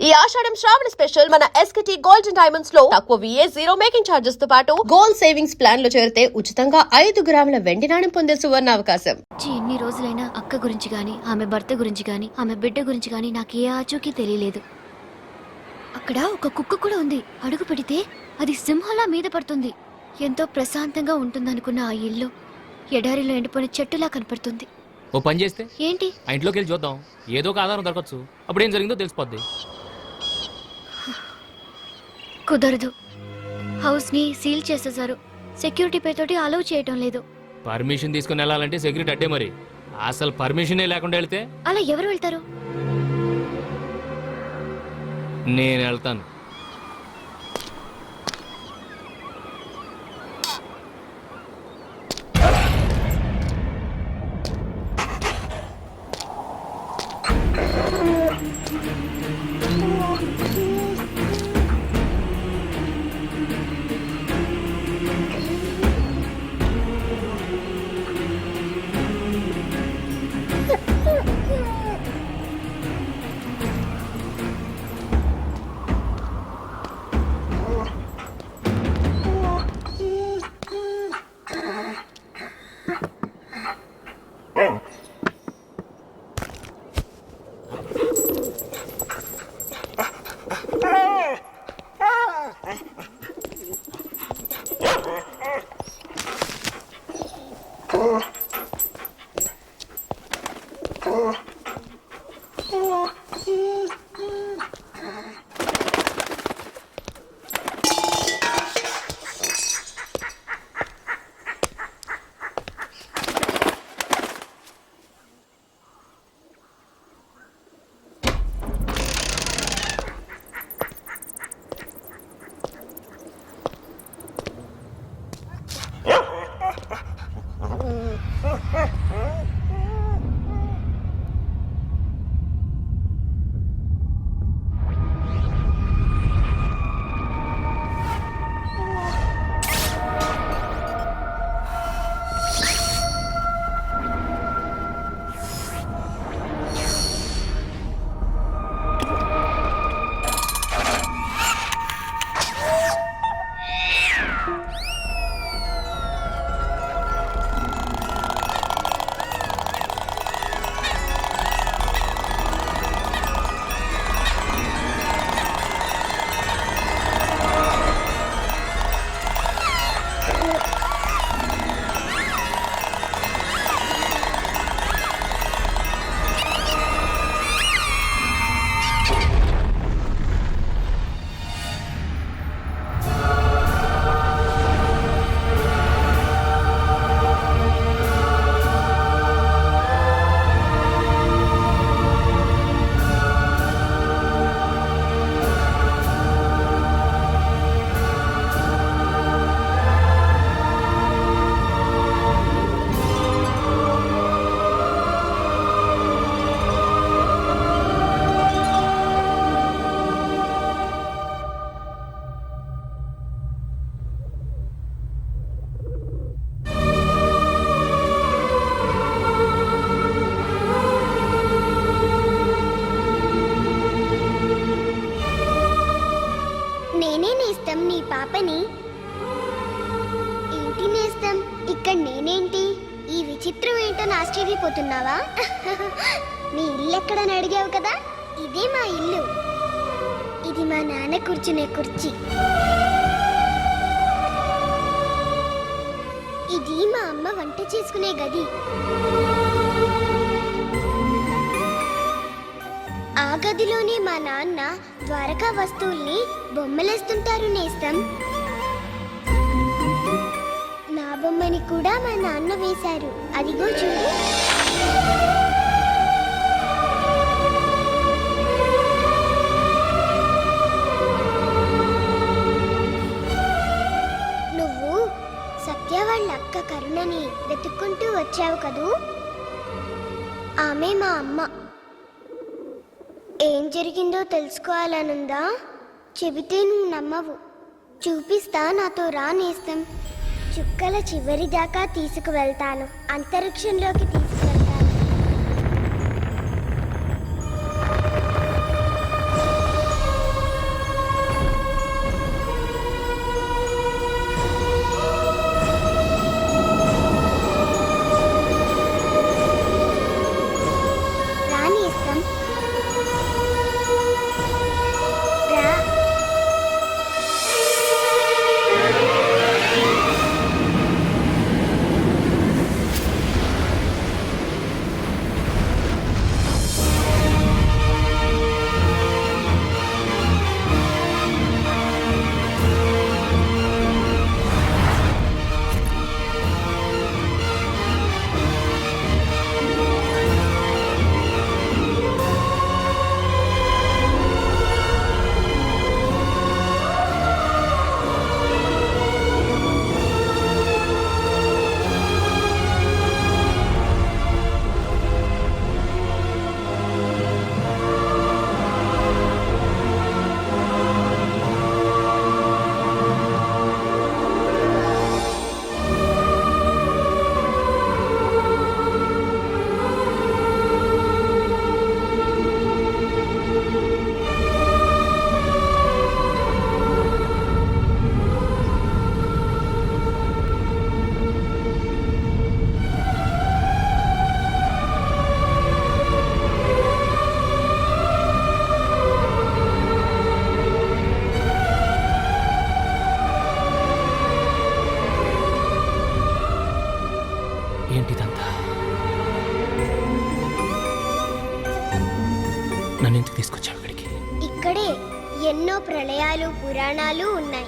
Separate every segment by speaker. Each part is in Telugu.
Speaker 1: ఈ ఆషాఢం శ్రావణ స్పెషల్ మన SKT గోల్డ్ అండ్ డైమండ్స్ లో తక్కువ VA జీరో మేకింగ్ చార్జెస్ తో పాటు గోల్డ్ సేవింగ్స్ ప్లాన్ లో చేరితే ఉచితంగా 5 గ్రాముల వెండి నాణెం పొందే సువర్ణ అవకాశం.
Speaker 2: ఎన్ని రోజులైనా అక్క గురించి గాని, ఆమె భర్త గురించి గాని, ఆమె బిడ్డ గురించి గాని నాకు ఏ ఆచూకీ తెలియలేదు. అక్కడ ఒక కుక్క కూడా ఉంది. అడుగు పెడితే అది సింహంలా మీద పడుతుంది. ఎంతో ప్రశాంతంగా ఉంటుందనుకున్న ఆ ఇల్లు ఎడారిలో ఎండిపోయిన చెట్టులా కనపడుతుంది.
Speaker 3: ఓ పని చేస్తే
Speaker 2: ఏంటి?
Speaker 3: ఆ ఇంట్లోకి వెళ్ళి చూద్దాం, ఏదో ఒక ఆధారం దొరకచ్చు. అప్పుడు ఏం జరిగిందో తెలిసిపోద్ది.
Speaker 2: కుదరదు. హౌస్ ని సీల్ చేసేసారు. సెక్యూరిటీ పేరుతోటి అలౌ చేయటం లేదు.
Speaker 3: పర్మిషన్ తీసుకుని వెళ్ళాలంటే సెక్యూరిటీ అడ్డే. మరి అసలు పర్మిషనే లేకుండా వెళ్తే
Speaker 2: అలా ఎవరు వెళ్తారు?
Speaker 3: నేను వెళ్తాను.
Speaker 4: నీ పాపని. ఏంటి నేస్తం, ఇక్కడ నేనేంటి? ఈ విచిత్రం ఏంటో ఆశ్చర్యపోతున్నావా? నీ ఇల్లు ఎక్కడని అడిగావు కదా, ఇదే మా ఇల్లు. ఇది మా నాన్న కూర్చునే కుర్చీ. ఇది మా అమ్మ వంట చేసుకునే గది. ఆ గదిలోనే మా నాన్న ద్వారకా వస్తువుల్ని బొమ్మలేస్తుంటారు నేస్తం. నా బొమ్మని కూడా మా నాన్న వేశారు. అదిగో చూడు. నువ్వు సత్య వాళ్ళ అక్క కరుణని వెతుక్కుంటూ వచ్చావు కదూ, ఆమె మా అమ్మ. ఏం జరిగిందో తెలుసుకోవాలనుందా? చెబితే నువ్వు నమ్మవు. చూపిస్తా, నాతో రా నేస్తం. చుక్కల చివరి దాకా తీసుకువెళ్తాను, అంతరిక్షంలోకి తీసుకువెళ్తాను.
Speaker 2: 「
Speaker 4: ఇక్కడే ఎన్నో ప్రళయాలు పురాణాలు ఉన్నాయి.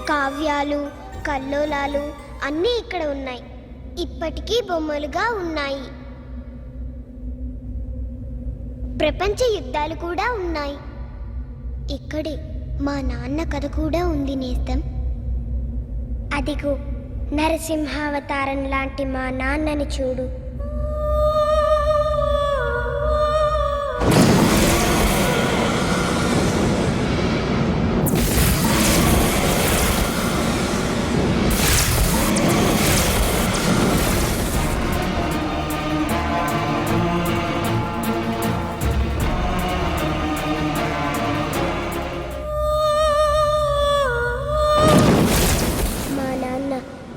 Speaker 4: కావ్యాలు కల్లోలాలు అన్నీ ఇక్కడ ఉన్నాయి. ఇప్పటికీ బొమ్మలుగా ఉన్నాయి. ప్రపంచ యుద్ధాలు కూడా ఉన్నాయి. ఇక్కడే మా నాన్న కథ కూడా ఉంది నేస్తం. అదిగో నరసింహావతారం లాంటి మా నాన్నని చూడు.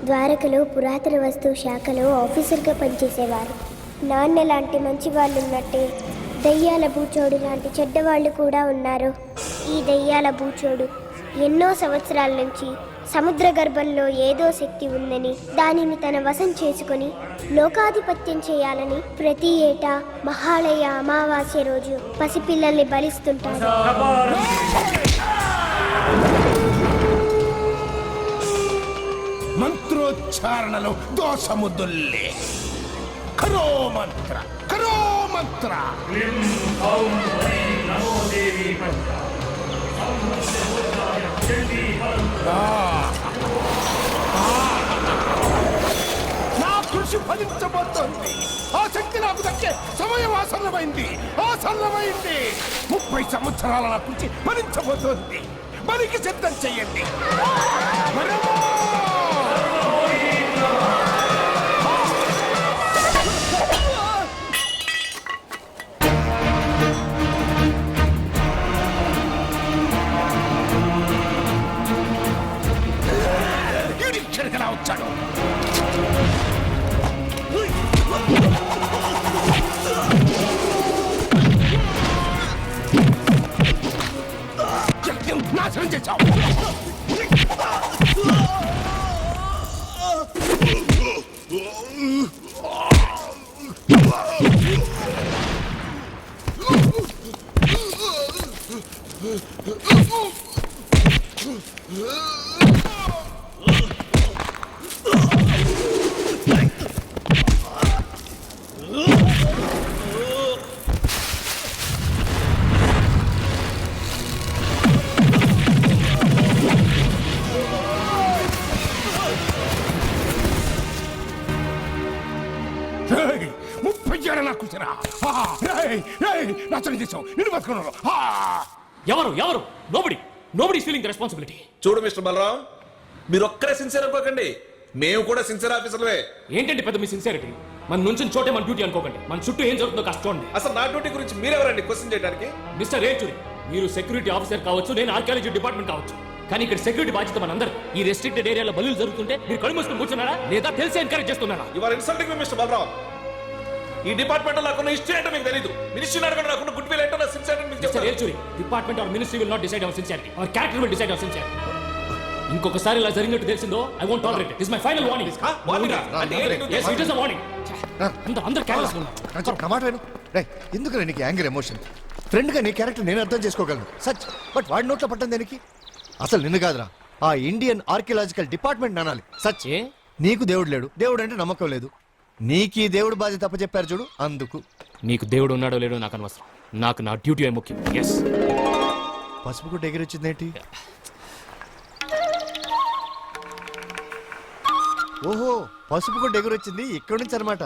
Speaker 4: ద్వారకలో పురాతన వస్తువు శాఖలో ఆఫీసర్గా పనిచేసేవారు. నాన్న లాంటి మంచి వాళ్ళు ఉన్నట్టే దయ్యాల బూచోడు లాంటి చెడ్డవాళ్ళు కూడా ఉన్నారు. ఈ దయ్యాల బూచోడు ఎన్నో సంవత్సరాల నుంచి సముద్ర గర్భంలో ఏదో శక్తి ఉందని, దానిని తన వశం చేసుకుని లోకాధిపత్యం చేయాలని ప్రతి ఏటా మహాలయ అమావాస్య రోజు పసిపిల్లల్ని బలిస్తుంటారు.
Speaker 5: మంత్రోచ్చారణలో దోషముదుల్లే. కరో మంత్ర కరో మంత్ర. నా కృషి ఫలించబోతోంది. ఆ శక్తి నాకు దక్కే సమయం ఆసన్నమైంది. 30 సంవత్సరాల నా కృషి ఫలించబోతోంది. బలికి సిద్ధం చెయ్యండి. ఇక్కడికి వచ్చాడు. నాశనం చేశావు.
Speaker 3: ఎవరు ఎవరు నోబడి ఫీలింగ్ రెస్పాన్సిబిలిటీ.
Speaker 6: చూడు మిస్టర్ బలరాం, మీరు ఒక్కరే సిన్సియర్ అనుకోకండి, మేము కూడా సిన్సియర్ ఆఫీసర్లే.
Speaker 3: ఏంటంటే పెద్ద మీ సిన్సియారిటీ? మన నుంచి చోటే మన డ్యూటీ అనుకోకండి. మన చుట్టూ ఏం జరుగుతుందో కాస్త చూడండి.
Speaker 6: అసలు నా డ్యూటీ గురించి మీరెవరండి క్వశ్చన్ చేయడానికి?
Speaker 3: మిస్టర్ రేచూరి, మీరు సెక్యూరిటీ ఆఫీసర్ కావచ్చు, నేను ఆర్కియాలజీ డిపార్ట్మెంట్ కావచ్చు, కానీ ఇక్కడ సెక్యూరిటీ బాధ్యత మనందరూ. ఈ రెస్ట్రిక్టెడ్ ఏరియాలో బలులు జరుగుతుంటే మీరు కళ్ళు మూసుకుని కూర్చున్నారా లేదా తెలిసి ఎంకరేజ్ చేస్తున్నారా?
Speaker 6: You are insulting me mister Balaram. ఈ డిపార్ట్మెంట్ లో నాకున్న హిస్టరీ ఏంటో మీకు తెలీదు. మినిస్ట్రీ అడగండి నాకున్న గుడ్ విల్ ఏంటో, నా సిన్సియారిటీ మీకు చెప్తాను.
Speaker 3: Rechuri, department or ministry will not decide our sincerity. Our character will decide our sincerity. ఇంకొకసారి ఇలా జరిగినట్టు తెలిసిందో I won't tolerate it. This my final warning.
Speaker 6: Warning
Speaker 3: అంటే yes, it is a warning. అందరూ కేర్లెస్ ఉన్నారు.
Speaker 7: ఎందుకు నీకు యాంగర్ ఎమోషన్? ఫ్రెండ్ గా నీ క్యారెక్టర్ నేను అర్థం చేసుకోగలను సచ్, బట్ వాడి నోట్లో పట్టం దేనికి? అసలు నిన్ను కాదురా, ఆ ఇండియన్ ఆర్కియలాజికల్ డిపార్ట్మెంట్ అనాలి. సచ్, నీకు దేవుడు లేడు, దేవుడు అంటే నమ్మకం లేదు. నీకు ఈ దేవుడు బాధ్యత తప్ప చెప్పారు చూడు, అందుకు.
Speaker 3: నీకు దేవుడు ఉన్నాడో లేడో నాకు అనవసరం. నాకు నా డ్యూటీ ముఖ్యం. ఎస్.
Speaker 7: పసుపు గుడ్డ ఎగిరొచ్చిందేంటి? ఓహో, పసుపు గుడ్డ ఎగురొచ్చింది ఇక్కడి నుంచి అనమాట.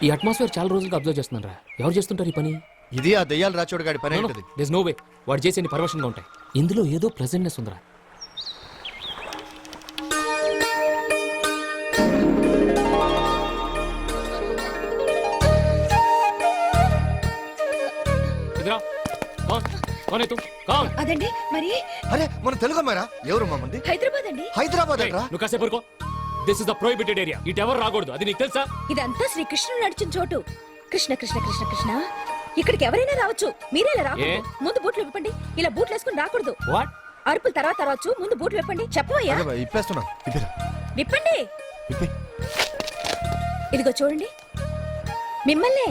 Speaker 3: ఈ అట్మాస్ఫియర్ చాలా రోజులుగా అబ్జర్వ్ చేస్తున్నారా? ఎవరు చేస్తుంటారు ఈ పని?
Speaker 7: ఇది ఆ దయ్యాలు రాచోడు గాడి పని ఉంటుంది.
Speaker 3: దేర్ నో వే వాడు చేసేది పర్వర్షన్ గా ఉంటాయి. ఇందులో ఏదో ప్రెజెంట్నెస్ ఉందిరా. ఇదిరా
Speaker 2: అదండి మరి.
Speaker 7: అరే మన తెలుగు అమ్మారా? ఎవరు మంది?
Speaker 2: హైదరాబాద్ అండి.
Speaker 7: హైదరాబాద్ అంటారా?
Speaker 3: నువ్వు కాసేపు ఊరుకో. This is the prohibited area. ఇటు ఎవరు రాకూడదు, అది నీకు తెలుసా?
Speaker 8: ఇదంతా శ్రీకృష్ణుడు నడిచిన చోటు. కృష్ణ కృష్ణ కృష్ణ కృష్ణ. ఇక్కడికి ఎవరైనా రావచ్చు, మీరేలా రాకూడదు. ముందు బూట్లు విప్పండి. ఇలా బూట్లు వేసుకుని రాకూడదు.
Speaker 3: వాట్?
Speaker 8: అరుపులు తర్వాత రావచ్చు, ముందు బూట్లు విప్పండి. చెప్పవయ్యా.
Speaker 7: ఇప్పేస్తున్నా.
Speaker 8: విప్పండి. ఇదిగో చూడండి, మిమ్మల్నే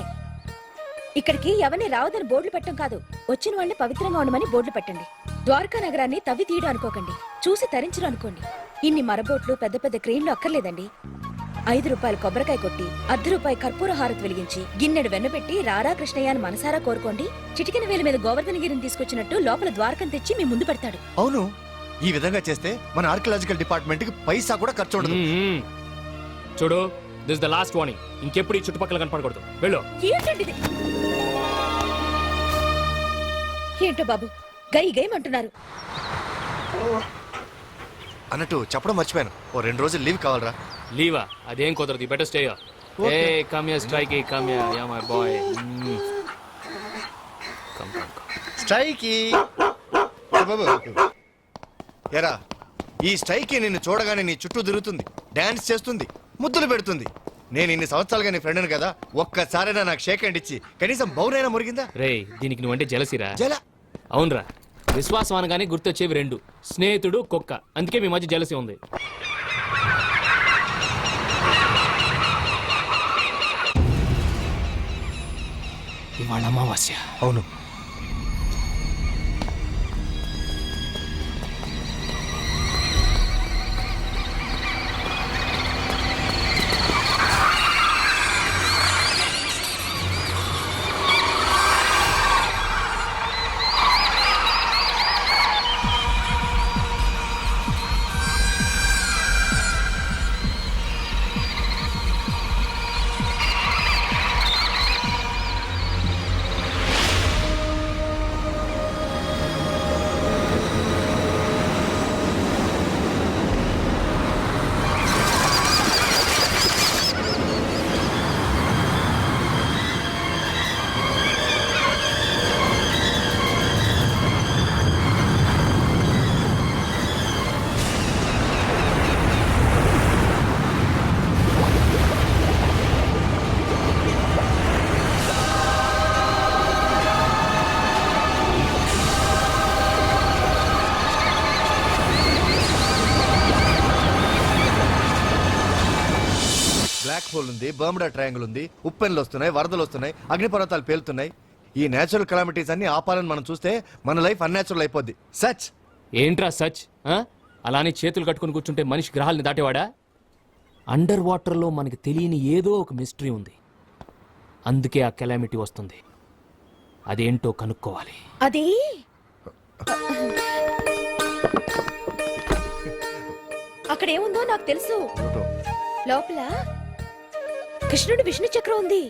Speaker 8: ఇక్కడికి ఎవరిని రావదని బోర్డులు పెట్టడం కాదు, వచ్చిన వాళ్ళని పవిత్రంగా ఉండమని బోర్డులు పెట్టండి. ద్వారకా నగరాన్ని తవ్వి తీయడం అనుకోకండి, చూసి తరించడం అనుకోండి. ఇన్ని మరబోట్లు, పెద్ద పెద్ద క్రెయిన్లు అక్కర్లేదండి. 5 రూపాయలు కొబ్బరికాయ కొట్టి, ₹1 కర్పూర హారతి వెలిగించి, గిన్నెడు వెన్నపెట్టి రారా కృష్ణయ్య అని మనసారా కోరుకోండి. చిటికిన వేలు మీద గోవర్ధనగిరిని తీసుకొచ్చినట్టు లోపల ద్వారకం తెచ్చి మీ ముందు పెడతాడు.
Speaker 7: అవును, ఈ విధంగా చేస్తే మన ఆర్కియలాజికల్ డిపార్ట్మెంట్ కి పైసా కూడా ఖర్చు ఉండదు.
Speaker 3: చూడు, దిస్ ద లాస్ట్ వార్నింగ్. ఇంకెప్పుడు ఈ చుట్టుపక్కల కనపడకూడదు. వెళ్ళు.
Speaker 8: ఏంటండి ఇది? ఏంటో బాబు, గై గైమంటున్నారు.
Speaker 7: అన్నట్టు చెప్పడం మర్చిపోయాను, ఓ 2 రోజులు లీవ్ కావాలరా.
Speaker 3: లీవా? అదేం కుదరదు. Better stay. Hey come here Strikey, come here. Yeah my boy. Come come come.
Speaker 7: Strikey బాబు, ఎరా ఈ స్ట్రైకి నిన్ను చూడగానే నీ చుట్టూ తిరుగుతుంది, డాన్స్ చేస్తుంది, ముద్దులు పెడుతుంది. నేను ఇన్ని సంవత్సరాలుగా నీ ఫ్రెండ్ని కదా, ఒక్కసారైనా నాకు షేక్ హ్యాండ్ ఇచ్చి కనీసం బౌనైనా మురిగిందా?
Speaker 3: రేయ్, దీనికి నువ్వంటే జలసిరా?
Speaker 7: జల
Speaker 3: అవునరా, విశ్వాసం అనగానే గుర్తొచ్చేవి 2: స్నేహితుడు, కుక్క. అందుకే మీ మధ్య జలసి ఉంది. ఇవాళ అమావాస్య.
Speaker 7: అవును, బ్లాక్ హోల్ ఉంది, బర్ముడా ట్రయాంగిల్ ఉంది, ఉప్పెన్లు వస్తున్నాయి, వరదలు వస్తున్నాయి, అగ్నిపర్వతాలు పేలుతున్నాయి. ఈ నేచురల్ కలామిటీస్ అన్ని ఆపాలని మనం చూస్తే మన లైఫ్ అన్నేచురల్ అయిపోద్ది. సచ్
Speaker 3: ఏంట్రా సచ్? అలానే చేతులు కట్టుకుని కూర్చుంటే మనిషి గ్రహాలని దాటేవాడా? అండర్ వాటర్లో మనకి తెలియని ఏదో ఒక మిస్టరీ ఉంది. అందుకే ఆ కెలామిటీ వస్తుంది. అదేంటో కనుక్కోవాలి.
Speaker 8: అది అక్కడ ఏముందో నాకు తెలుసు. లోపల కృష్ణుడు విష్ణు చక్రం ఉంది.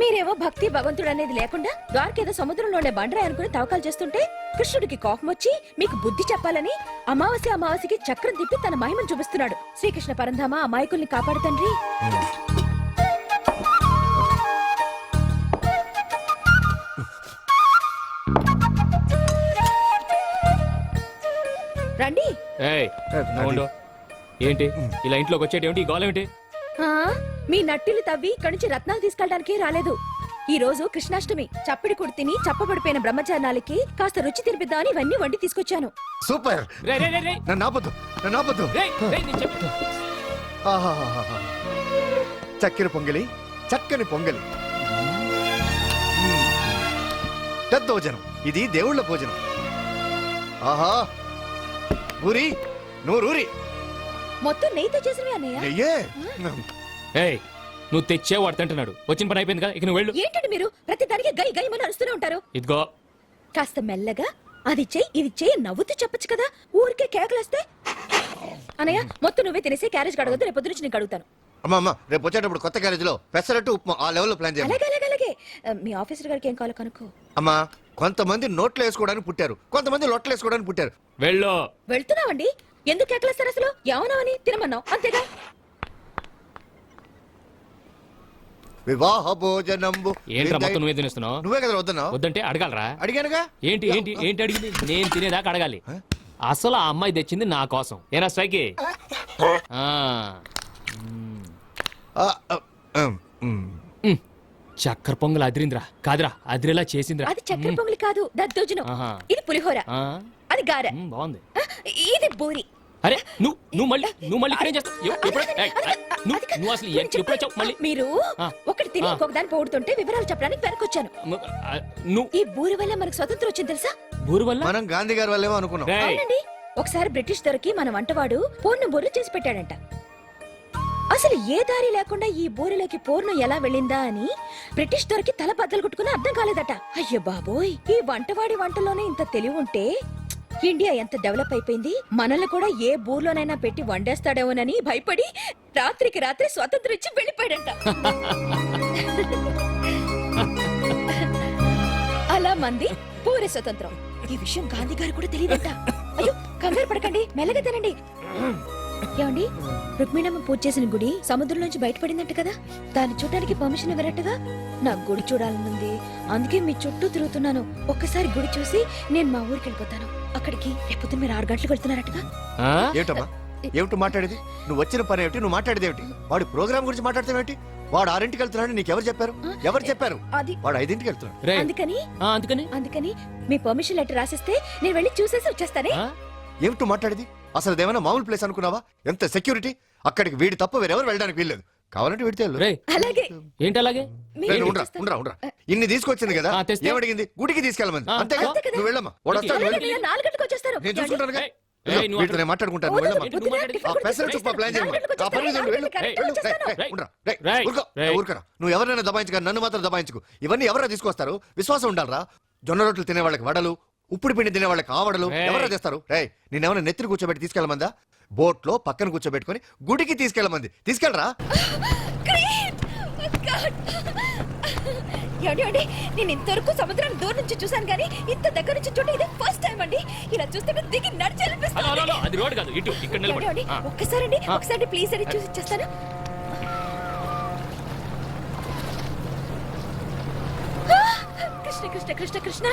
Speaker 8: మీరేమో భక్తి భగవంతుడు అనేది లేకుండా ద్వారకేదో సముద్రంలో ఉండే బండరాయి అనుకుని తవ్వకాలు చేస్తుంటే కృష్ణుడికి కోపం వచ్చి మీకు బుద్ధి చెప్పాలని అమావాస్యకి చక్రం తిప్పి తన మహిమను చూపిస్తున్నాడు. శ్రీకృష్ణ పరంధామ అమాయకుల్ని కాపాడు తండ్రి. రండి.
Speaker 3: ఏయ్, నువ్వు ఉండు. ఏంటి ఇలా ఇంట్లోకి వచ్చేటి? ఈ గోళం ఏంటి?
Speaker 8: ఆ, మీ నట్టిలు తవ్వి ఇక్కడి నుంచి రత్నాలు తీసుకెళ్ళడానికి రాలేదు. ఈ రోజు కృష్ణాష్టమి. చప్పిడి కుడి తిని చప్పబడిపోయిన బ్రహ్మచారాలకి కాస్త రుచి తినిపిద్దామని ఇవన్నీ వండి తీసుకొచ్చాను.
Speaker 7: సూపర్.
Speaker 3: రేయ్, రేయ్, రేయ్, రేయ్.
Speaker 7: నన్ను ఆపొద్దు, నన్ను ఆపొద్దు.
Speaker 3: రేయ్, రేయ్, నేను చెప్పేది.
Speaker 7: ఆహాహాహా. చక్కెర పొంగలి, చక్కని పొంగలి, దద్దోజనం. ఇది దేవుళ్ళ భోజనం. ఆహా, ఊరి నువ్వు రూరి.
Speaker 8: మొత్తం నెయ్యితో చేసినవి అన్నయ్య.
Speaker 7: నెయ్యే.
Speaker 3: ఏయ్, నువ్వు తెచ్చే వాడు తింటున్నాడు. వచ్చిన పని అయిపోయింది కదా, ఇక నువ్వు వెళ్ళు.
Speaker 8: ఏంటండి మీరు ప్రతి దానికి గై గై అని అరుస్తూనే ఉంటారు.
Speaker 3: ఇదిగో,
Speaker 8: కాస్త మెల్లగా అది చెయ్యి ఇది చెయ్యి నవ్వుతూ చెప్పొచ్చు కదా. ఊరికే కేకలేస్తే. అన్నయ్య, మొత్తం నువ్వే తినేసి క్యారేజ్ కడగొద్దు, రేపు పొద్దున నుంచి నీకు అడుగుతాను.
Speaker 7: అమ్మా, రేపు వచ్చేటప్పుడు కొత్త క్యారేజ్ లో పెసరట్టు ఉప్మా ఆ లెవెల్లో ప్లాన్ చేయాలి.
Speaker 8: అలాగే అలాగే అలాగే. మీ ఆఫీసర్ గారికి ఏం కావాలో కనుక్కో.
Speaker 7: అమ్మా, కొంతమంది నోట్లు వేసుకోవడానికి పుట్టారు, కొంతమంది లొట్టలు వేసుకోవడానికి పుట్టారు.
Speaker 3: వెళ్ళు.
Speaker 8: వెళ్తున్నావండి. ఎందుకు కేకలేస్తారు అసలు? ఏమన్నావని తినమన్నావు అంతేగా.
Speaker 7: వివాహ భోజనంబు.
Speaker 3: ఏంట్రా మొత్తం నువ్వే తినేస్తున్నావు?
Speaker 7: నువ్వే కదా వద్దన్నావు.
Speaker 3: వద్దంటే అడగాలరా?
Speaker 7: అడిగానుగా.
Speaker 3: ఏంటి ఏంటి ఏంటి అడిగింది? నేను తినేదాకా అడగాలి. అసలు ఆ అమ్మాయి తెచ్చింది నా కోసం. ఏనా స్ట్రైకి? చక్కెర పొంగల్ అదిరింద్రా. కాదురా, అదిరేలా చేసిందిరా.
Speaker 8: అది చక్కెర పొంగలి కాదు, దద్దోజనం.
Speaker 3: ఆహా.
Speaker 8: ఇది పులిహోర,
Speaker 3: ఆ,
Speaker 8: అది గారె,
Speaker 3: బాగుంది.
Speaker 8: ఇది బూరి.
Speaker 3: అరే నువ్వు మళ్ళీ ఇక్కడ ఏం చేస్తావు నువ్వు అసలు ఎప్పుడు వచ్చావు మళ్ళీ
Speaker 8: మీరు
Speaker 3: ఆ.
Speaker 8: ఒకటి తిని ఇంకొక దాన్ని పోడుతుంటే వివరాలు చెప్పడానికి వెనకొచ్చాను.
Speaker 3: నువ్వు
Speaker 8: ఈ బూరి వల్ల మనకు స్వతంత్రం వచ్చింది తెలుసా?
Speaker 3: ఊరు వల్ల
Speaker 7: మనం గాంధీ గారి వల్లేమో అనుకున్నాం.
Speaker 3: రేయ్,
Speaker 8: అవునండి. ఒకసారి బ్రిటిష్ దొరికి మన వంటవాడు పూర్ణ బూరెలు చేసి పెట్టాడంట. అసలు ఏ దారి లేకుండా ఈ బూరెలోకి పూర్ణం ఎలా వెళ్ళిందా అని బ్రిటిష్ దొరికి తల బద్దలు కొట్టుకుని అర్థం కాలేదట. అయ్యో బాబోయ్, ఈ వంటవాడి వంటలోనే ఇంత తెలివి ఉంటే ఇండియా ఎంత డెవలప్ అయిపోయింది. మనల్ని కూడా ఏ బూర్లోనైనా పెట్టి వండేస్తాడేమోనని భయపడి రాత్రికి రాత్రి స్వాతంత్రం ఇచ్చి వెళ్ళిపోయాడంట. అలా మంది పూరి స్వతంత్రం. ఈ విషయం గాంధీ గారు కూడా తెలియదంట. అయ్యో కంగారు పడకండి, మెల్లగా తినండి. ఏమండి, రుక్మిణమ్మ పూజ చేసిన గుడి సముద్రంలోంచి బయటపడిందంట కదా, దాన్ని చూడడానికి పర్మిషన్ ఇవ్వరట్టుగా? నాకు గుడి చూడాలనుంది, అందుకే మీ చుట్టూ తిరుగుతున్నాను. ఒక్కసారి గుడి చూసి నేను మా ఊరికి వెళ్ళిపోతాను. అక్కడికి రేపు మీరు 6 గంటలకు వెళ్తున్నారట్టుగా?
Speaker 3: ఆ?
Speaker 7: ఏమిటమ్మా ఏమిటి మాట్లాడేది? నువ్వు వచ్చిన పని ఏమిటి? నువ్వు మాట్లాడేది ఏమిటి? వాడి ప్రోగ్రామ్ గురించి మాట్లాడతావేంటి? వాడు 6ంటికి వెళ్తున్నాడు నీకెవరు చెప్పారు? ఎవరు చెప్పారు?
Speaker 8: అది
Speaker 7: వాడు 5ంటికి వెళ్తున్నాడు.
Speaker 3: రేయ్,
Speaker 8: అందుకని
Speaker 3: అందుకని
Speaker 8: అందుకని మీ పర్మిషన్ లెటర్ రాసిస్తే నేను వెళ్ళి చూసేసి వచ్చేస్తానే.
Speaker 3: ఆ?
Speaker 7: ఏమిటో మాట్లాడేది? అసలు అదేమైనా మామూలు ప్లేస్ అనుకున్నావా? ఎంత సెక్యూరిటీ! అక్కడికి వీడి తప్ప వేరెవరు వెళ్ళడానికి వీల్లేదు. కావాలంటే వీడితే వెళ్ళు.
Speaker 3: రేయ్,
Speaker 8: అలాగే
Speaker 3: ఏంటి అలాగే
Speaker 8: మీరు
Speaker 7: రేయ్, ఉండరా ఉండరా ఉండరా. ఇన్ని తీసుకొచ్చింది కదా,
Speaker 3: ఆ, తెస్తే?
Speaker 7: ఏమడిగింది? గుడికి తీసుకెళ్ళమంది.
Speaker 3: ఆ,
Speaker 7: అంతేగా?
Speaker 8: అంతే కదా.
Speaker 7: నువ్వు వెళ్ళమ్మా. వాడు వస్తాడు, నువ్వు
Speaker 8: అలాగే
Speaker 7: వెళ్ళు.
Speaker 8: నేను 4 గంటలకు వచ్చేస్తాను.
Speaker 7: నేను చూసుకుంటానుగా.
Speaker 3: రేయ్, రేయ్, నువ్వు
Speaker 7: వీటితో నేను మాట్లాడుకుంటాను. నువ్వు వెళ్ళమ్మా.
Speaker 3: ఏంటి నువ్వు మాట్లాడేది?
Speaker 7: ఆ పెసర చుప్ప ప్లాన్ చేయమ్మా. ఆ పని మీద వెళ్ళు.
Speaker 3: రేయ్,
Speaker 7: వెళ్ళు. రేయ్, ఉండరా. రేయ్,
Speaker 3: రేయ్,
Speaker 7: ఊరుకో.
Speaker 3: రేయ్.
Speaker 7: ఊరుకోరా. నువ్వు ఎవరైనా దబాయించుగా నన్ను మాత్రం దబాయించుకు. ఇవన్నీ ఎవరైనా తీసుకొస్తారు? విశ్వాసం ఉండాలరా. జొన్న రొట్టెలు తినే వాళ్ళకి వడలు, ఉప్పుడు పిండి తినే వాళ్ళకి ఆవడలు
Speaker 3: రేయ్.
Speaker 7: ఎవరైనా చేస్తారు? రేయ్, నిన్నేమైనా నెత్తిని కూర్చోబెట్టి తీసుకెళ్ళమందా? బోట్ లో పక్కన కూర్చోబెట్టుకుని గుడికి తీసుకెళ్ళమంది. తీసుకెళ్ళరా.
Speaker 8: ఏమండి, నేను ఇంతవరకు సముద్రాన్ని దూరం నుంచి చూసాను కానీ ఇంత దగ్గర నుంచి చూడండి ఇదే ఫస్ట్ టైం అండి. ఇలా చూస్తే దిగి
Speaker 3: హలో,
Speaker 8: నడిచేయాలనిపిస్తుంది.
Speaker 3: హలో, హలో, అది రోడ్ కాదు, ఇటు ఇక్కడ నిలబడి.
Speaker 8: ఏమండి,
Speaker 3: ఆ.
Speaker 8: ఒక్కసారండి
Speaker 3: ఆ.
Speaker 8: ఒకసారి ప్లీజ్ అని చూసి ఇచ్చేస్తాను. కృష్ణ కృష్ణ కృష్ణ కృష్ణ.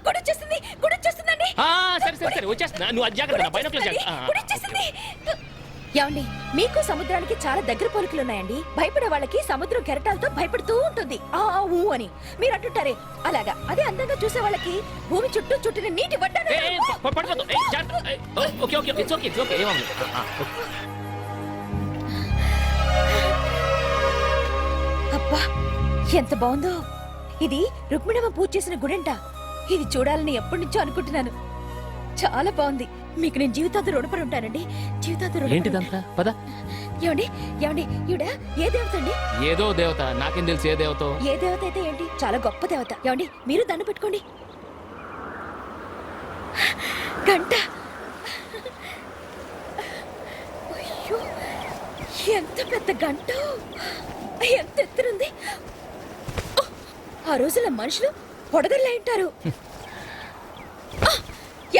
Speaker 8: గుడి వచ్చేస్తుంది, గుడి వచ్చేస్తుందండి.
Speaker 3: ఆ, సరే వచ్చేస్తున్నా. నువ్వు అది జాగ్రత్త, బైనాకులర్
Speaker 8: గుడి
Speaker 3: జాగ్రత్త.
Speaker 8: వచ్చేస్తుంది. ఏమండి, మీకు సముద్రానికి చాలా దగ్గర పోలికలు ఉన్నాయండి. భయపడే వాళ్ళకి సముద్రం కెరటాలతో భయపడుతూ ఉంటుంది. ఆ ఆ, ఊ అని మీరు అంటుంటారే, అలాగా. అదే అందంగా చూసే వాళ్ళకి భూమి చుట్టూ చుట్టిన నీటి వడ్డాను.
Speaker 3: పడిపోతావు. Okay okay, it's okay, it's okay, ఏమవ్వదు.
Speaker 8: అబ్బా, ఎంత బాగుందో. ఇది రుక్మిణమ్మ పూజ చేసిన గుడంట. ఇది చూడాలని ఎప్పటి నుంచో అనుకుంటున్నాను. చాలా బాగుంది. మీకు నేను జీవితాంతం రుణపడి ఉంటానండి. జీవితాంతం రుణపడి
Speaker 3: ఏంటిదంతా? పద.
Speaker 8: ఏమండి, ఏమండి, ఈవిడ ఏ దేవత అండి?
Speaker 3: ఏదో దేవత, నాకేం తెలుసు ఏ దేవతో.
Speaker 8: ఏ దేవత అయితే ఏంటి, చాలా గొప్ప దేవత. ఏమండి, మీరు దండ పెట్టుకోండి. గంట. అయ్యో, ఎంత పెద్ద గంట, ఎంత ఎత్తునుంది. ఆ రోజుల మనుషులు పొడగర్లే ఉంటారు.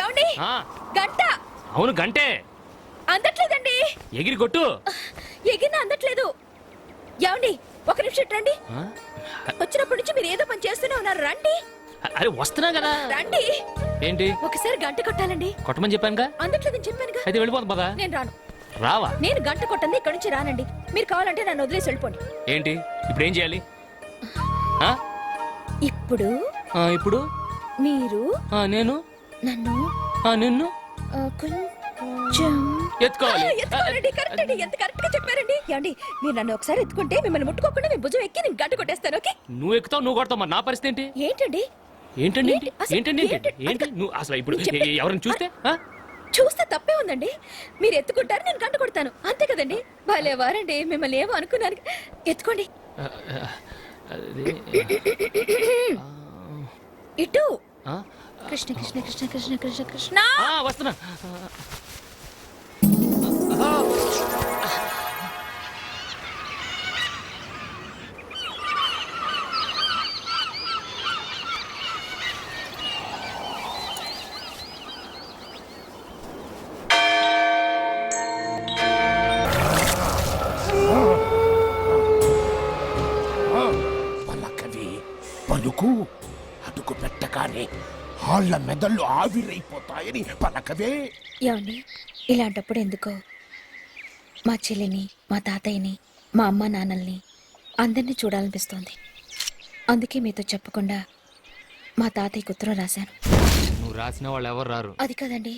Speaker 8: ఏమండి,
Speaker 3: ఆ,
Speaker 8: గంట
Speaker 3: అవును గంటే.
Speaker 8: అందట్లేదండి.
Speaker 3: ఎగిరి కొట్టు.
Speaker 8: ఎగిరిన అందట్లేదు. ఏమండి, ఒక నిమిషం రండి.
Speaker 3: ఆ?
Speaker 8: వచ్చినప్పటి నుంచి మీరు ఏదో పని చేస్తూనే ఉన్నారు. రండి
Speaker 3: అరే వస్తున్నా కదా.
Speaker 8: రండి.
Speaker 3: ఏంటి?
Speaker 8: ఒకసారి గంట కొట్టాలండి.
Speaker 3: కొట్టమని చెప్పానుగా.
Speaker 8: అందట్లేదని చెప్పానుగా.
Speaker 3: అయితే వెళ్ళిపోతాం పదా.
Speaker 8: నేను రాను.
Speaker 3: రావా?
Speaker 8: నేను గంట కొట్టండి ఇక్కడి నుంచి రానండి. మీరు కావాలంటే నన్ను వదిలేసి వెళ్ళిపోండి.
Speaker 3: ఏంటి ఇప్పుడు ఏం చేయాలి? ఆ?
Speaker 8: ఇప్పుడు
Speaker 3: ఇప్పుడు
Speaker 8: మీరు
Speaker 3: నేను
Speaker 8: నన్ను
Speaker 3: నిన్ను
Speaker 8: కొంచెం
Speaker 3: ఎత్తుకోవాలి.
Speaker 8: ఎత్తుకోవాలండి. కరెక్ట్ అండి, ఎంత కరెక్ట్ గా చెప్పారండి. ఏమండి, మీరు నన్ను ఒకసారి ఎత్తుకుంటే మిమ్మల్ని ముట్టుకోకుండా మీ భుజం ఎక్కి నేను గంట కొట్టేస్తాను. ఓకే?
Speaker 3: నువ్వు ఎక్కుతావు, నువ్వు కొడతావు, మరి నా పరిస్థితి ఏంటి?
Speaker 8: ఏంటండి
Speaker 3: ఏంటండి
Speaker 8: ఏంటి? అసలు
Speaker 3: ఏంటండి
Speaker 8: ఏంటి?
Speaker 3: ఏంటి నువ్వు అసలు ఇప్పుడు
Speaker 8: నేను చెప్పే-
Speaker 3: ఎవరైనా చూస్తే? ఆ?
Speaker 8: చూస్తే తప్పే ఉందండి. మీరు ఎత్తుకుంటారు, నేను గంట కొడతాను. అంతే కదండి. భలే వారండి, మిమ్మల్ని ఏమో అనుకున్నాను. ఎత్తుకోండి.
Speaker 3: అది-
Speaker 8: ఇటు.
Speaker 3: ఆ?
Speaker 8: కృష్ణ కృష్ణ కృష్ణ కృష్ణ కృష్ణ కృష్ణ.
Speaker 3: వస్తున్నా.
Speaker 5: పలకవి పలుకు అదుకు పెట్టగానే వాళ్ళ మెదళ్ళు ఆవిరైపోతాయని పలకవే.
Speaker 8: ఏమండి, ఇలాంటప్పుడు ఎందుకో మా చెల్లిని, మా తాతయ్యని, మా అమ్మ నాన్నల్ని అందరినీ చూడాలనిపిస్తోంది. అందుకే మీతో చెప్పకుండా మా తాతయ్యకి ఉత్తరం రాశాను.
Speaker 3: నువ్వు నువ్వు రాసిన వాళ్ళు ఎవరు రారు.
Speaker 8: అది కదండి.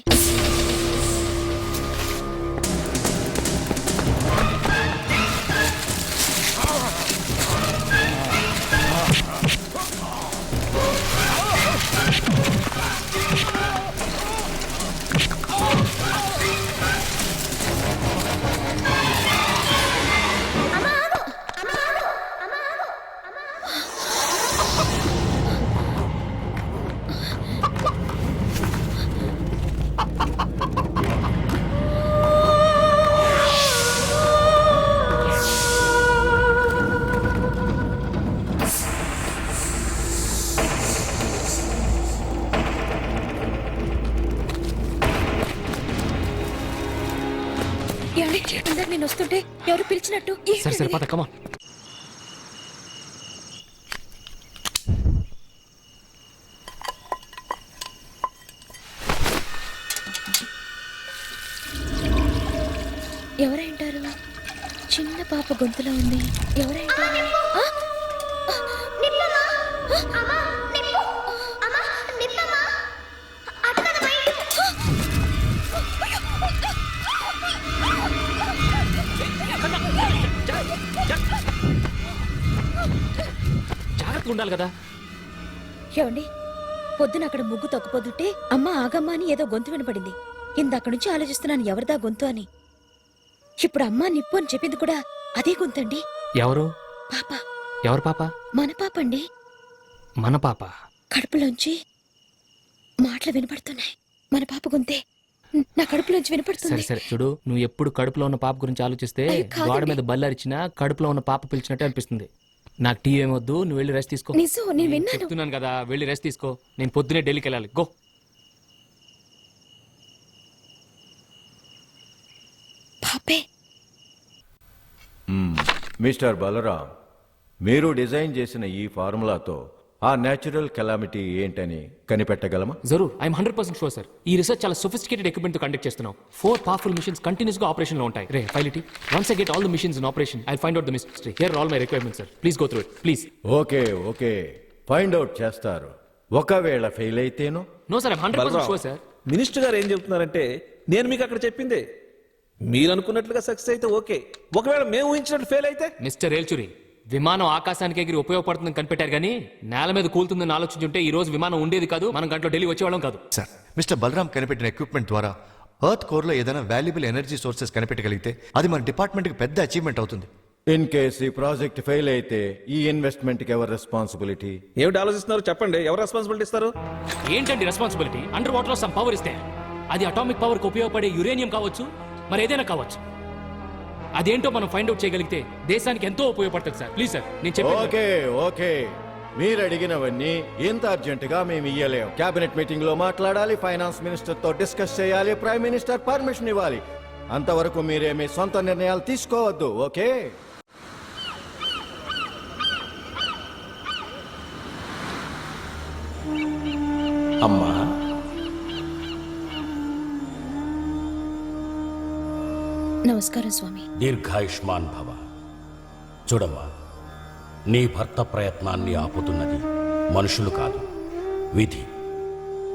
Speaker 8: ఇందాక నేను వస్తుంటే ఎవరు పిలిచినట్టు.
Speaker 3: సరే సరే పద కమా.
Speaker 8: ఎవరైంటారు? చిన్న పాప గొంతులో ఉంది. ఎవరైంటారు?
Speaker 3: జాగ్రత్తగా ఉండాలి కదా.
Speaker 8: ఏమండి, పొద్దున అక్కడ ముగ్గు తొక్కపోతుంటే అమ్మ ఆగమ్మ అని ఏదో గొంతు వినపడింది. ఇందాక నుంచి ఆలోచిస్తున్నాను ఎవరిదా గొంతు అని. ఇప్పుడు అమ్మ నిప్పు అని చెప్పింది కూడా అదే గొంతండి.
Speaker 3: ఎవరు?
Speaker 8: పాప.
Speaker 3: ఎవరు పాప?
Speaker 8: మన పాప అండి.
Speaker 3: మన పాప?
Speaker 8: కడుపులోంచి మాటలు వినపడుతున్నాయి. మన పాప గొంతే నా కడుపులోంచి
Speaker 3: సరే
Speaker 8: వినపడుతుంది.
Speaker 3: సరే చూడు, నువ్వు ఎప్పుడు కడుపులో ఉన్న పాప గురించి ఆలోచిస్తే
Speaker 8: అయ్యో, కాదండి.
Speaker 3: గోడ మీద బల్లరిచినా కడుపులో ఉన్న పాప పిలిచినట్టే అనిపిస్తుంది. నాకు టీ ఏమొద్దు, నువ్వు వెళ్ళి రెస్ట్ తీసుకో.
Speaker 8: నిజం, నేను విన్నాను.
Speaker 3: చెప్తున్నాను కదా, వెళ్ళి రెస్ట్ తీసుకో. నేను పొద్దునే ఢిల్లీకి వెళ్ళాలి. గో.
Speaker 8: పాపే.
Speaker 9: మిస్టర్ బలరాం, మీరు డిజైన్ చేసిన ఈ ఫార్ములాతో ఆ నేచురల్ కెలామిటీ ఏంటని కనిపెట్టగలమా?
Speaker 3: జరూర్, ఐఎమ్ 100% షూర్ సార్. ఈ రీసెర్చ్ చాలా సొఫిస్టికేటెడ్ ఎక్విప్మెంట్ తో కండక్ట్ చేస్తున్నాం. 4 పవర్ఫుల్ మిషన్స్ కంటిన్యూస్ గా ఆపరేషన్ లో ఉంటాయి. రే file it. Once I get all the machines in operation I find out the mystery. Here all my requirements sir. Please go through it please.
Speaker 9: Okay okay, find out చేస్తారు. ఒకవేళ ఫెయిల్ అయితేనో?
Speaker 3: No sir, I'm 100% sure sir.
Speaker 6: Minister గారు ఏం చెప్తున్నారంటే నేను మీకు అక్కడ చెప్పిందే మీరు అనుకున్నట్లుగా సక్సెస్ అయితే ఓకే, ఒకవేళ మేము ఊహించినట్లు ఫెయిల్ అయితే?
Speaker 3: మిస్టర్ ఏల్చురి, విమానం ఆకాశానికి ఎగిరి ఉపయోగపడుతుందని కనిపెట్టారు కానీ నేల మీద కూలుతుందని ఆలోచించుంటే ఈ రోజు విమానం ఉండేది కాదు, మనం గంటలో ఢిల్లీ వచ్చేవాళ్ళం కాదు.
Speaker 7: సార్, మిస్టర్ బలరాం కనిపెట్టిన ఎక్విప్మెంట్ ద్వారా ఎర్త్ కోర్ లో ఏదైనా వాల్యుబుల్ ఎనర్జీ సోర్సెస్ కనిపెట్టగలిగితే అది మన డిపార్ట్మెంట్ కి పెద్ద అచీవ్మెంట్ అవుతుంది.
Speaker 9: ఇన్ కేస్ ఈ ప్రాజెక్ట్ ఫెయిల్ అయితే ఈ ఇన్వెస్ట్మెంట్ కి ఎవరు రెస్పాన్సిబిలిటీ?
Speaker 6: ఏమిటి ఆలోచిస్తున్నారు చెప్పండి, ఎవరు రెస్పాన్సిబిలిటీ ఇస్తారు?
Speaker 3: ఏంటండి రెస్పాన్సిబిలిటీ? అండర్ వాటర్ లో సమ్ పవర్ ఇస్తే అది అటామిక్ పవర్ కు ఉపయోగపడే యురేనియం కావచ్చు, మరి ఏదైనా కావచ్చు. అదేంటో మనం ఫైండ్ అవుట్ చేయగలిగితే దేశానికి ఎంతో ఉపయోగపడుతుంది సార్. ప్లీజ్ సార్, నేను చెప్పేది.
Speaker 9: ఓకే ఓకే, మీరు అడిగినవన్నీ ఇంత అర్జెంట్ గా మేము ఇయ్యలేం. కేబినెట్ మీటింగ్ లో మాట్లాడాలి, ఫైనాన్స్ మినిస్టర్ తో డిస్కస్ చేయాలి, ప్రైమ్ మినిస్టర్ పర్మిషన్ ఇవ్వాలి. అంతవరకు మీరేమీ సొంత నిర్ణయాలు తీసుకోవద్దు. ఓకే?
Speaker 5: అమ్మా,
Speaker 8: నమస్కారం స్వామి.
Speaker 10: దీర్ఘాయుష్మాన్ భవ. చూడమ్మా, నీ భర్త ప్రయత్నాన్ని ఆపుతున్నది మనుషులు కాదు, విధి.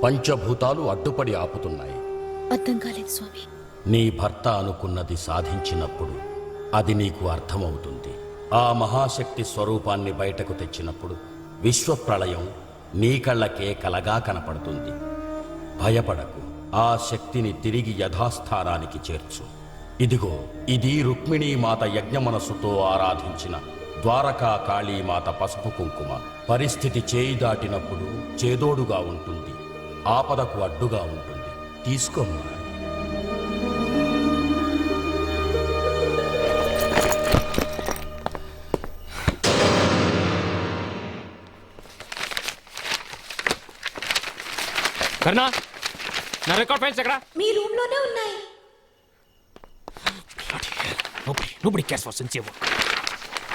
Speaker 10: పంచభూతాలు అడ్డుపడి ఆపుతున్నాయి.
Speaker 8: అర్థం కాలేదు స్వామి.
Speaker 10: నీ భర్త అనుకున్నది సాధించినప్పుడు అది నీకు అర్థమవుతుంది. ఆ మహాశక్తి స్వరూపాన్ని బయటకు తెచ్చినప్పుడు విశ్వప్రళయం నీ కళ్ళకే కలగా కనపడుతుంది. భయపడకు, ఆ శక్తిని తిరిగి యథాస్థానానికి చేర్చు. ఇదిగో, ఇది రుక్మిణీమాత యజ్ఞమనస్సుతో ఆరాధించిన ద్వారకా కాళీమాత పసుపు కుంకుమ. పరిస్థితి చేయి దాటినప్పుడు చేదోడుగా ఉంటుంది, ఆపదకు అడ్డుగా ఉంటుంది. తీసుకోమ్మా.
Speaker 3: కర్ణా, నా రికార్డ్ ఫైల్స్ ఎక్కడ?
Speaker 8: మీ రూమ్ లోనే ఉన్నాయి.
Speaker 3: Nobody cares for sincere work.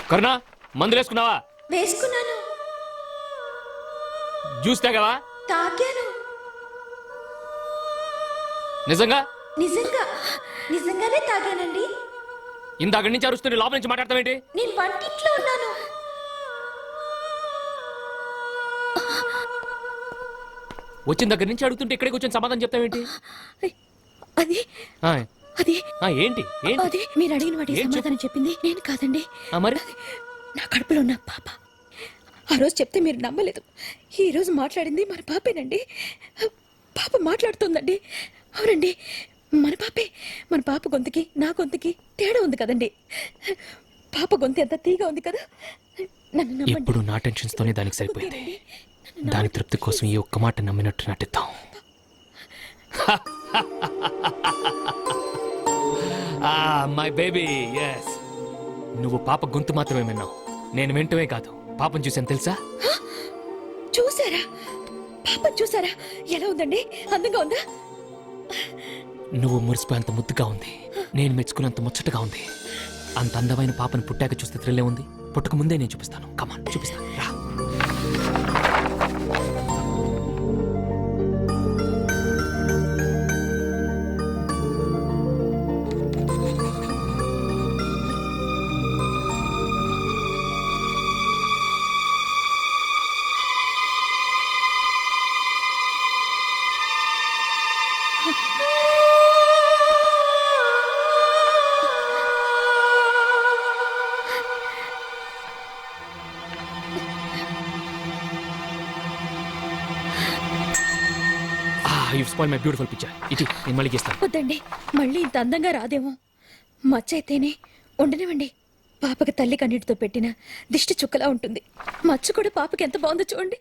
Speaker 3: కర్ణా, మందులు వేసుకున్నావా?
Speaker 8: వేసుకున్నాను.
Speaker 3: జ్యూస్ తాగావా?
Speaker 8: తాగాను.
Speaker 3: నిజంగా?
Speaker 8: నిజంగానే తాగానండి.
Speaker 3: ఇందాక నుంచి అరుస్తుంటే లోపల నుంచి మాట్లాడతావేంటి?
Speaker 8: నేను వంటింట్లో ఉన్నాను.
Speaker 3: వచ్చిన దగ్గర నుంచి అడుగుతుంటే ఇక్కడే కూర్చొని సమాధానం చెప్తావేంటి?
Speaker 8: అది
Speaker 3: ఆ,
Speaker 8: అది
Speaker 3: ఆ, ఏంటి ఏంటి
Speaker 8: అది మీరు అడిగిన వాటి
Speaker 3: ఏం చెప్పు?
Speaker 8: సమాధానం చెప్పింది నేను కాదండి.
Speaker 3: ఆ, మరి
Speaker 8: నా కడుపులో ఉన్న పాప. ఆ రోజు చెప్తే మీరు నమ్మలేదు. ఈ రోజు మాట్లాడింది మన పాపేనండి. పాప మాట్లాడుతుందండి. అవునండి, మన పాపే. మన పాప గొంతుకి నా గొంతుకి తేడా ఉంది కదండి. పాప గొంతు ఎంత తీగా ఉంది కదా. నన్ను నమ్మండి.
Speaker 3: ఎప్పుడు నా టెన్షన్స్ తోనే దానికి సరిపోయింది.
Speaker 8: నన్ను
Speaker 3: దాని తృప్తి కోసం ఈ ఒక్క మాట నమ్మినట్టు నటిద్దాం. My baby, yes. నువ్వు పాప గొంతు మాత్రమే విన్నావు, నేను వింటమే కాదు పాపం చూసాను తెలుసా?
Speaker 8: చూసారా? పాప చూసారా? ఎలా ఉందండి? అందంగా ఉందా?
Speaker 3: నువ్వు మురిసిపోయేంత ముద్దుగా ఉంది, నేను మెచ్చుకున్నంత ముచ్చటగా ఉంది. అంత అందమైన పాపను పుట్టాక చూస్తే థ్రిల్లే ఉంది. పుట్టక ముందే నేను చూపిస్తాను. కమాన్, చూపిస్తాను రా. You've spoiled my beautiful picture. ఇటీ నేను మళ్ళీ గీస్తాను.
Speaker 8: వద్దండి, మళ్ళీ ఇంత అందంగా రాదేమో. మచ్చ అయితేనే ఉండనివ్వండి. పాపకి తల్లి కన్నీటితో పెట్టిన దిష్టి చుక్కలా ఉంటుంది. మచ్చ కూడా పాపకి ఎంత బాగుందో చూడండి.